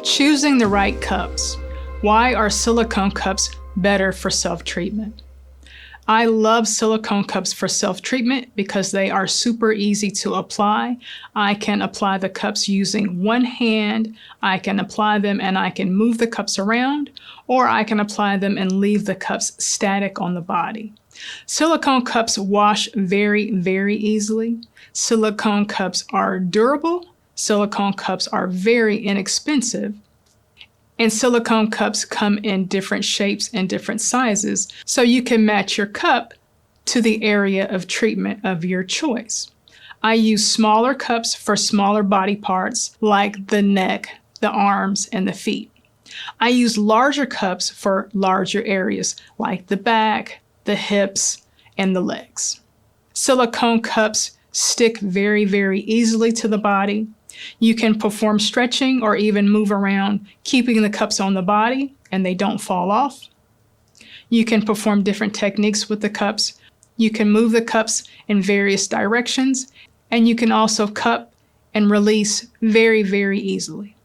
Choosing the right cups. Why are silicone cups better for self-treatment? I love silicone cups for self-treatment because they are super easy to apply. I can apply the cups using one hand. I can apply them and I can move the cups around, or I can apply them and leave the cups static on the body. Silicone cups wash very, very easily. Silicone cups are durable. Silicone cups are very inexpensive. And silicone cups come in different shapes and different sizes, so you can match your cup to the area of treatment of your choice. I use smaller cups for smaller body parts like the neck, the arms, and the feet. I use larger cups for larger areas like the back, the hips, and the legs. Silicone cups stick very, very easily to the body. You can perform stretching or even move around, keeping the cups on the body and they don't fall off. You can perform different techniques with the cups. You can move the cups in various directions, and you can also cup and release very, very easily.